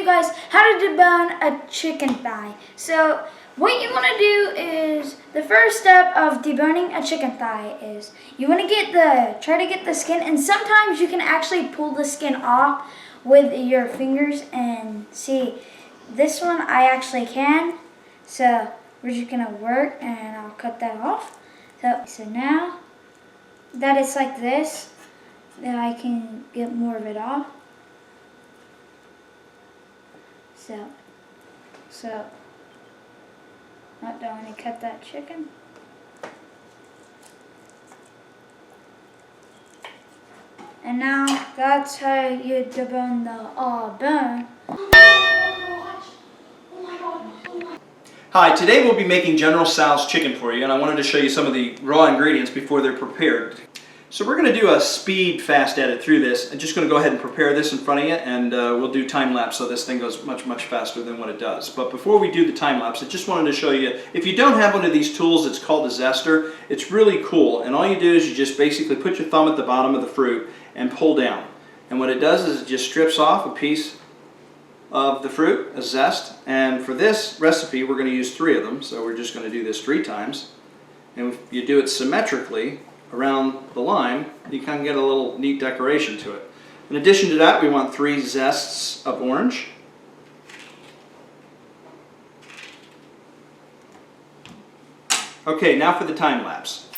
you guys how to debone a chicken thigh. So what you want to do is, the first step of deboning a chicken thigh is you want to try to get the skin, and sometimes you can actually pull the skin off with your fingers. And see, this one I actually can. So we're just gonna work, and I'll cut that off. So now that it's like this, then I can get more of it off. So not going to cut that chicken. And now that's how you debone the bone. Hi, today we'll be making General Tso's chicken for you, and I wanted to show you some of the raw ingredients before they're prepared. So we're going to do a speed fast edit through this. I'm just going to go ahead and prepare this in front of you, and we'll do time lapse so this thing goes much faster than what it does. But before we do the time lapse, I just wanted to show you, if you don't have one of these tools, it's called a zester. It's really cool, and all you do is you just basically put your thumb at the bottom of the fruit and pull down. And what it does is it just strips off a piece of the fruit, a zest. And for this recipe, we're going to use 3 of them, so we're just going to do this 3 times. And if you do it symmetrically around the line, you kind of get a little neat decoration to it. In addition to that, we want 3 zests of orange. Okay, now for the time lapse.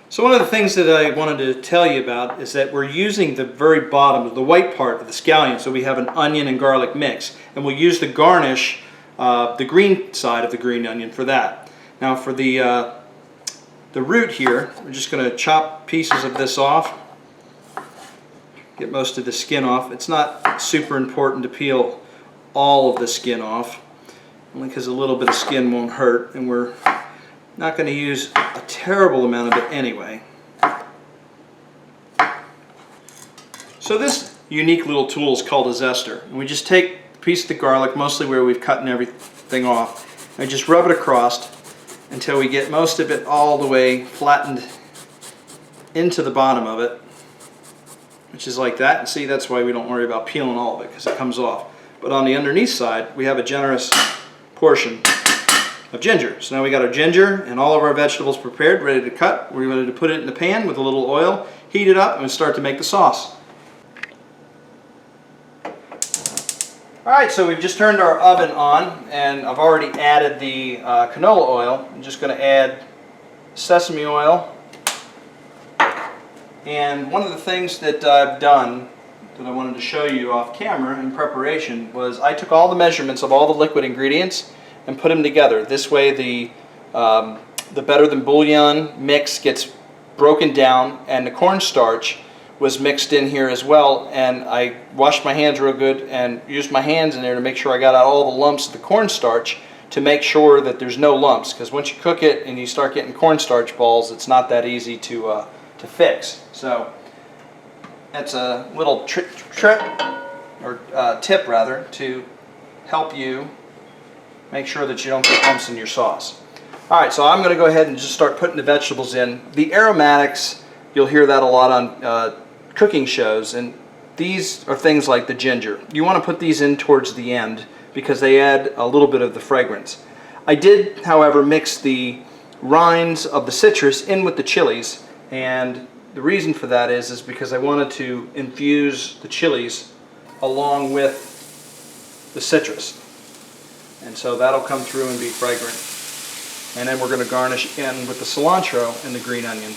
So one of the things that I wanted to tell you about is that we're using the very bottom, the white part of the scallion, so we have an onion and garlic mix. And we'll use the garnish, the green side of the green onion for that. Now for the root here, we're just going to chop pieces of this off. Get most of the skin off. It's not super important to peel all of the skin off, only because a little bit of skin won't hurt, and we're not going to use a terrible amount of it anyway. So this unique little tool is called a zester. And we just take a piece of the garlic, mostly where we've cut everything off, and just rub it across until we get most of it all the way flattened into the bottom of it, which is like that. And see, that's why we don't worry about peeling all of it, because it comes off. But on the underneath side, we have a generous portion of ginger. So now we got our ginger and all of our vegetables prepared, ready to cut. We're ready to put it in the pan with a little oil, heat it up, and start to make the sauce. Alright, so we've just turned our oven on, and I've already added the canola oil. I'm just going to add sesame oil. And one of the things that I've done that I wanted to show you off camera in preparation was I took all the measurements of all the liquid ingredients and put them together. This way the better than bouillon mix gets broken down, and the cornstarch was mixed in here as well. And I washed my hands real good and used my hands in there to make sure I got out all the lumps of the cornstarch, to make sure that there's no lumps, because once you cook it and you start getting cornstarch balls, it's not that easy to fix. So that's a little tip rather, to help you make sure that you don't get lumps in your sauce. Alright, so I'm going to go ahead and just start putting the vegetables in. The aromatics, you'll hear that a lot on cooking shows, and these are things like the ginger. You want to put these in towards the end because they add a little bit of the fragrance. I did, however, mix the rinds of the citrus in with the chilies, and the reason for that is because I wanted to infuse the chilies along with the citrus. And so that'll come through and be fragrant. And then we're going to garnish in with the cilantro and the green onion.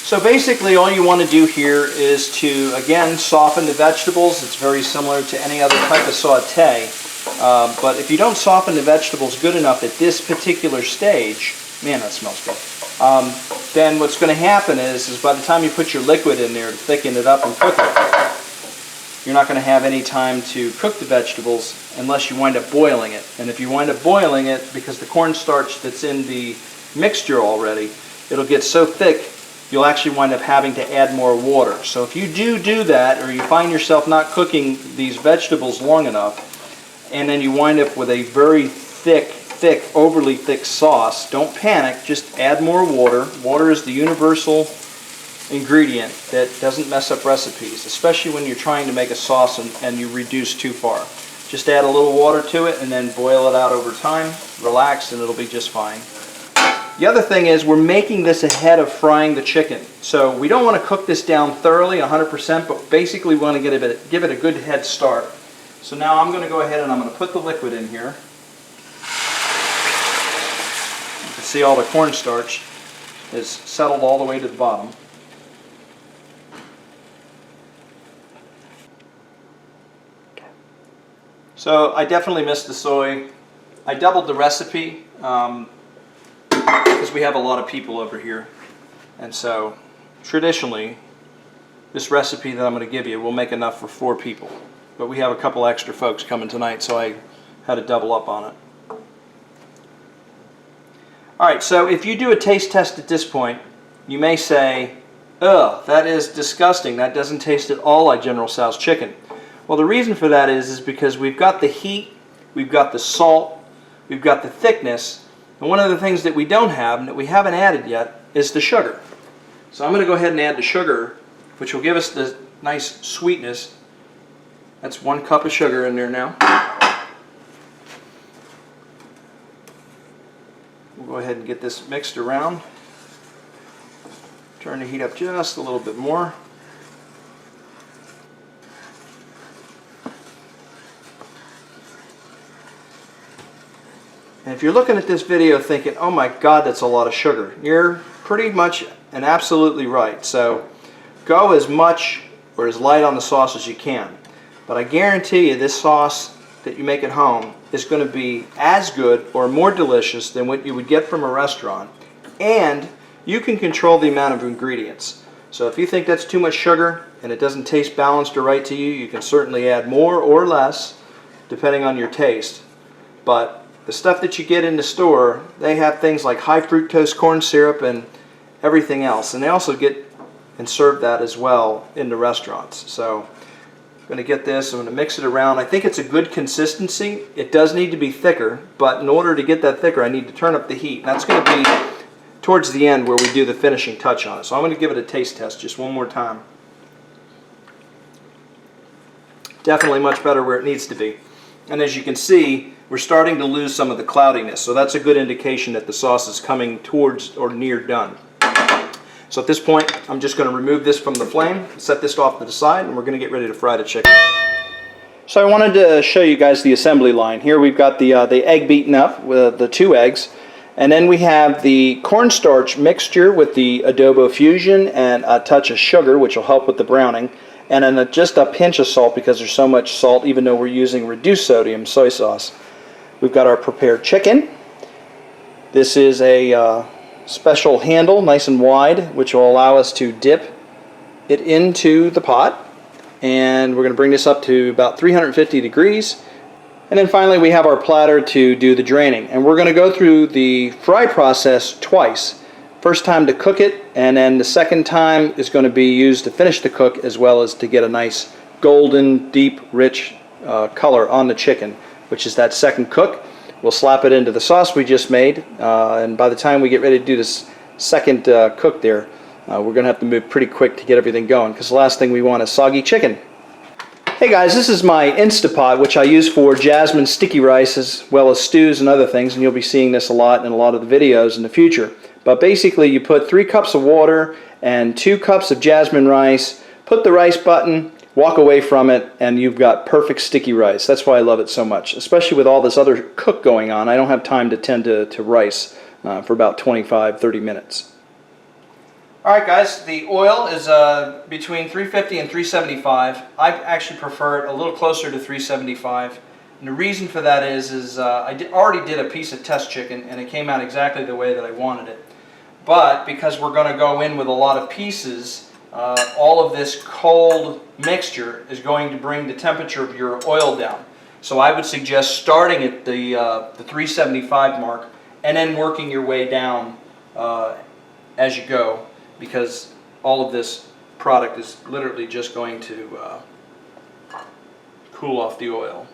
So basically all you want to do here is to, again, soften the vegetables. It's very similar to any other type of saute. But if you don't soften the vegetables good enough at this particular stage, man, that smells good. Then what's going to happen is by the time you put your liquid in there to thicken it up and cook it, you're not going to have any time to cook the vegetables unless you wind up boiling it. And if you wind up boiling it, because the cornstarch that's in the mixture already, it'll get so thick you'll actually wind up having to add more water. So if you do that, or you find yourself not cooking these vegetables long enough, and then you wind up with a very thick, overly thick sauce, don't panic, just add more water. Water is the universal ingredient that doesn't mess up recipes, especially when you're trying to make a sauce and you reduce too far. Just add a little water to it and then boil it out over time, relax, and it'll be just fine. The other thing is we're making this ahead of frying the chicken. So we don't want to cook this down thoroughly, 100%, but basically we want to give it a good head start. So now I'm going to go ahead and I'm going to put the liquid in here. You can see all the cornstarch is settled all the way to the bottom. So I definitely missed the soy. I doubled the recipe because we have a lot of people over here. And so traditionally, this recipe that I'm going to give you will make enough for 4 people. But we have a couple extra folks coming tonight, so I had to double up on it. Alright, so if you do a taste test at this point, you may say, ugh, that is disgusting. That doesn't taste at all like General Tso's chicken. Well, the reason for that is because we've got the heat, we've got the salt, we've got the thickness, and one of the things that we don't have, and that we haven't added yet, is the sugar. So I'm going to go ahead and add the sugar, which will give us the nice sweetness. That's 1 cup of sugar in there now. We'll go ahead and get this mixed around. Turn the heat up just a little bit more. And if you're looking at this video thinking, oh my God, that's a lot of sugar, you're pretty much and absolutely right. So go as much or as light on the sauce as you can. But I guarantee you this sauce that you make at home is going to be as good or more delicious than what you would get from a restaurant. And you can control the amount of ingredients. So if you think that's too much sugar and it doesn't taste balanced or right to you, you can certainly add more or less depending on your taste. But the stuff that you get in the store, they have things like high fructose corn syrup and everything else. And they also get and serve that as well in the restaurants. So I'm going to get this, I'm going to mix it around. I think it's a good consistency. It does need to be thicker, but in order to get that thicker, I need to turn up the heat. And that's going to be towards the end where we do the finishing touch on it. So I'm going to give it a taste test just one more time. Definitely much better where it needs to be. And as you can see, we're starting to lose some of the cloudiness. So that's a good indication that the sauce is coming towards or near done. So at this point, I'm just going to remove this from the flame, set this off to the side, and we're going to get ready to fry the chicken. So I wanted to show you guys the assembly line. Here we've got the egg beaten up with the 2 eggs. And then we have the cornstarch mixture with the Adobo Fusion and a touch of sugar, which will help with the browning. And then just a pinch of salt because there's so much salt, even though we're using reduced sodium soy sauce. We've got our prepared chicken. This is a special handle, nice and wide, which will allow us to dip it into the pot. And we're going to bring this up to about 350 degrees. And then finally we have our platter to do the draining. And we're going to go through the fry process twice. First time to cook it, and then the second time is going to be used to finish the cook, as well as to get a nice golden, deep, rich color on the chicken, which is that second cook. We'll slap it into the sauce we just made, and by the time we get ready to do this second cook there, we're going to have to move pretty quick to get everything going, because the last thing we want is soggy chicken. Hey guys, this is my Instapot, which I use for Jasmine sticky rice as well as stews and other things, and you'll be seeing this a lot in a lot of the videos in the future. But basically you put 3 cups of water and 2 cups of Jasmine rice, put the rice button, walk away from it, and you've got perfect sticky rice. That's why I love it so much, especially with all this other cook going on. I don't have time to tend to rice for about 25-30 minutes. Alright guys, the oil is between 350 and 375. I actually prefer it a little closer to 375. And the reason for that is I already did a piece of test chicken and it came out exactly the way that I wanted it. But because we're going to go in with a lot of pieces, all of this cold mixture is going to bring the temperature of your oil down. So I would suggest starting at the 375 mark and then working your way down as you go, because all of this product is literally just going to cool off the oil.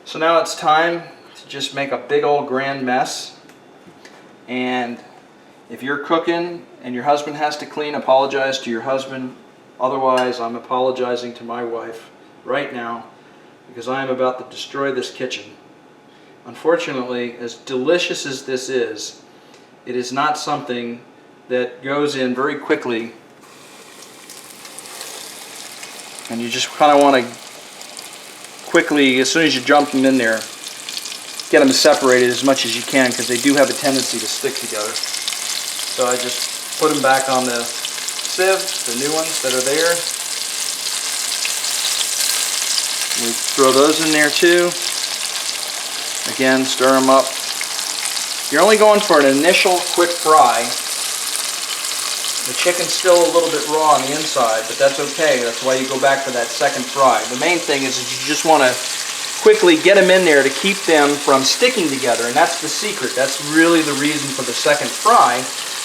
So now it's time to just make a big old grand mess. And if you're cooking and your husband has to clean, apologize to your husband. Otherwise, I'm apologizing to my wife right now, because I am about to destroy this kitchen. Unfortunately, as delicious as this is, it is not something that goes in very quickly, and you just kind of want to quickly, as soon as you jump them in there, get them separated as much as you can, because they do have a tendency to stick together. So I just put them back on the sieve, the new ones that are there. We throw those in there too. Again, stir them up. You're only going for an initial quick fry. The chicken's still a little bit raw on the inside, but that's okay. That's why you go back for that second fry. The main thing is that you just want to quickly get them in there to keep them from sticking together, and that's the secret. That's really the reason for the second fry,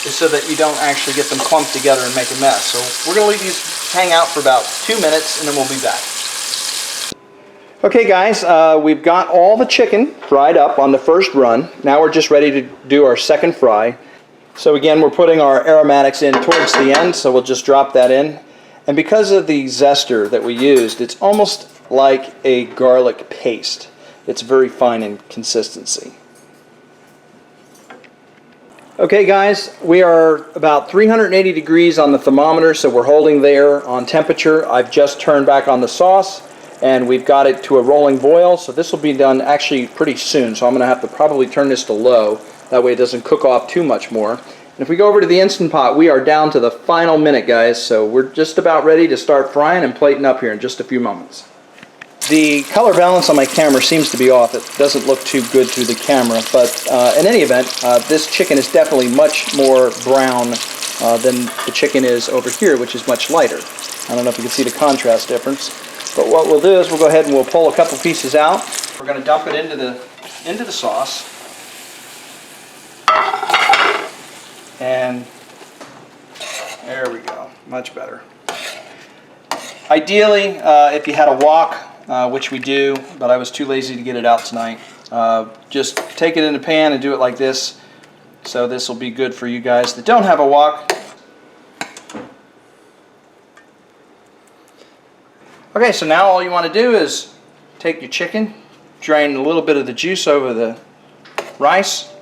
is so that you don't actually get them clumped together and make a mess. So we're going to leave these hang out for about 2 minutes, and then we'll be back. Okay guys, we've got all the chicken fried up on the first run. Now we're just ready to do our second fry. So again, we're putting our aromatics in towards the end, so we'll just drop that in. And because of the zester that we used, it's almost like a garlic paste. It's very fine in consistency. Okay guys, we are about 380 degrees on the thermometer, so we're holding there on temperature. I've just turned back on the sauce, and we've got it to a rolling boil, so this will be done actually pretty soon, so I'm going to have to probably turn this to low. That way it doesn't cook off too much more. And if we go over to the Instant Pot, we are down to the final minute, guys, so we're just about ready to start frying and plating up here in just a few moments. The color balance on my camera seems to be off. It doesn't look too good through the camera, but in any event, this chicken is definitely much more brown than the chicken is over here, which is much lighter. I don't know if you can see the contrast difference, but what we'll do is we'll go ahead and we'll pull a couple pieces out. We're going to dump it into the sauce. And there we go, much better. Ideally, if you had a wok, which we do, but I was too lazy to get it out tonight, just take it in the pan and do it like this. So this will be good for you guys that don't have a wok. Okay, so now all you want to do is take your chicken, drain a little bit of the juice over the rice.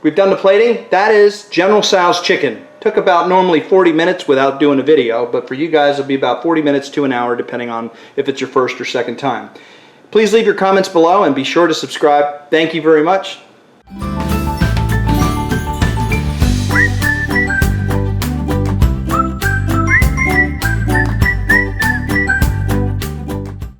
We've done the plating. That is General Tso's chicken. Took about normally 40 minutes without doing a video, but for you guys it'll be about 40 minutes to an hour depending on if it's your first or second time. Please leave your comments below and be sure to subscribe. Thank you very much.